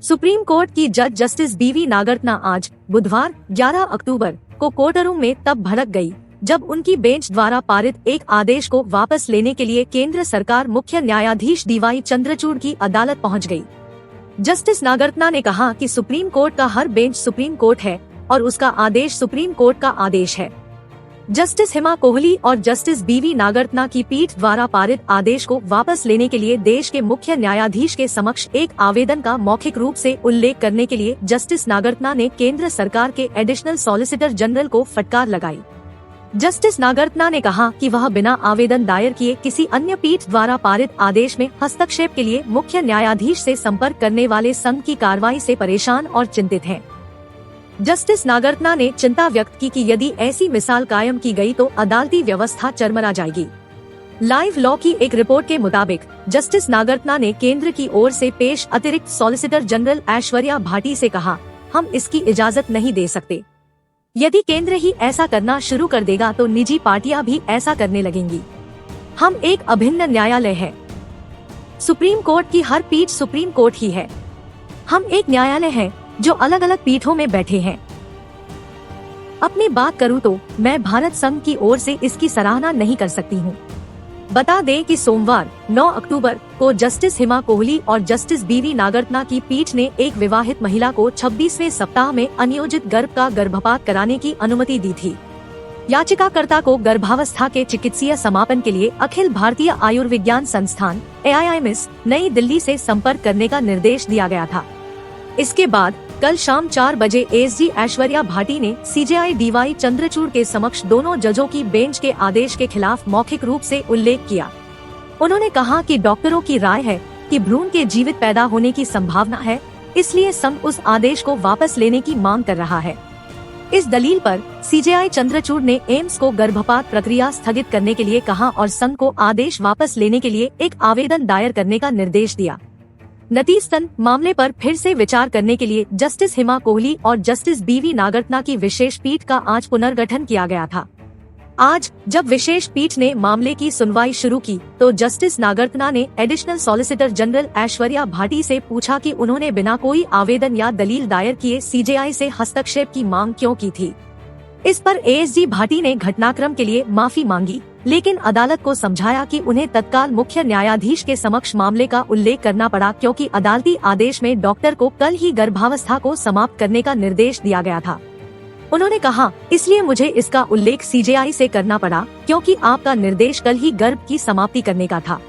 Supreme court की जज justice बीवी नागरत्ना आज बुधवार 11 अक्टूबर को कोर्टरूम में तब भड़क गई जब उनकी बेंच द्वारा पारित एक आदेश को वापस लेने के लिए केंद्र सरकार मुख्य न्यायाधीश डीवाई चंद्रचूड़ की अदालत पहुंच गई। जस्टिस नागरत्ना ने कहा कि सुप्रीम कोर्ट का हर बेंच सुप्रीम कोर्ट है और उसका आदेश सुप्रीम कोर्ट का आदेश है। जस्टिस हेमा कोहली और जस्टिस बीवी नागरत्ना की पीठ द्वारा पारित आदेश को वापस लेने के लिए देश के मुख्य न्यायाधीश के समक्ष एक आवेदन का मौखिक रूप से उल्लेख करने के लिए जस्टिस नागरत्ना ने केंद्र सरकार के एडिशनल सॉलिसिटर जनरल को फटकार लगाई। जस्टिस नागरत्ना ने कहा कि वह बिना आवेदन दायर किए किसी अन्य पीठ द्वारा पारित आदेश में हस्तक्षेप के लिए मुख्य न्यायाधीश से संपर्क करने वाले संघ की कार्रवाई से परेशान और चिंतित हैं। जस्टिस नागरत्ना ने चिंता व्यक्त की कि यदि ऐसी मिसाल कायम की गई तो अदालती व्यवस्था चरमरा जाएगी। लाइव लॉ की एक रिपोर्ट के मुताबिक जस्टिस नागरत्ना ने केंद्र की ओर से पेश अतिरिक्त सॉलिसिटर जनरल ऐश्वर्या भाटी से कहा, हम इसकी इजाजत नहीं दे सकते। यदि केंद्र ही ऐसा करना शुरू कर देगा तो निजी पार्टियां भी ऐसा करने लगेंगी। हम एक अभिन्न न्यायालय है। सुप्रीम कोर्ट की हर पीठ सुप्रीम कोर्ट ही है। हम एक न्यायालय है जो अलग अलग पीठों में बैठे हैं। अपनी बात करूं तो मैं भारत संघ की ओर से इसकी सराहना नहीं कर सकती हूं। बता दें कि सोमवार 9 अक्टूबर को जस्टिस हेमा कोहली और जस्टिस बीवी नागरत्ना की पीठ ने एक विवाहित महिला को 26वें सप्ताह में अनियोजित गर्भ का गर्भपात कराने की अनुमति दी थी। याचिकाकर्ता को गर्भावस्था के चिकित्सीय समापन के लिए अखिल भारतीय आयुर्विज्ञान संस्थान AIIMS नई दिल्ली से संपर्क करने का निर्देश दिया गया था। इसके बाद कल शाम 4 बजे ASG ऐश्वर्या भाटी ने CJI डीवाई चंद्रचूड़ के समक्ष दोनों जजों की बेंच के आदेश के खिलाफ मौखिक रूप से उल्लेख किया। उन्होंने कहा कि डॉक्टरों की राय है कि भ्रूण के जीवित पैदा होने की संभावना है, इसलिए संघ उस आदेश को वापस लेने की मांग कर रहा है। इस दलील पर CJI चंद्रचूड़ ने एम्स को गर्भपात प्रक्रिया स्थगित करने के लिए कहा और संघ को आदेश वापस लेने के लिए एक आवेदन दायर करने का निर्देश दिया। नतीजतन मामले पर फिर से विचार करने के लिए जस्टिस हेमा कोहली और जस्टिस बीवी नागरत्ना की विशेष पीठ का आज पुनर्गठन किया गया था। आज जब विशेष पीठ ने मामले की सुनवाई शुरू की तो जस्टिस नागरत्ना ने additional solicitor general Aishwarya Bhati से पूछा कि उन्होंने बिना कोई आवेदन या दलील दायर किए CJI से हस्तक्षेप की मांग क्यों की थी। इस पर ASG भाटी ने घटनाक्रम के लिए माफी मांगी, लेकिन अदालत को समझाया कि उन्हें तत्काल मुख्य न्यायाधीश के समक्ष मामले का उल्लेख करना पड़ा क्योंकि अदालती आदेश में डॉक्टर को कल ही गर्भावस्था को समाप्त करने का निर्देश दिया गया था। उन्होंने कहा, इसलिए मुझे इसका उल्लेख CJI से करना पड़ा क्योंकि आपका निर्देश कल ही गर्भ की समाप्ति करने का था।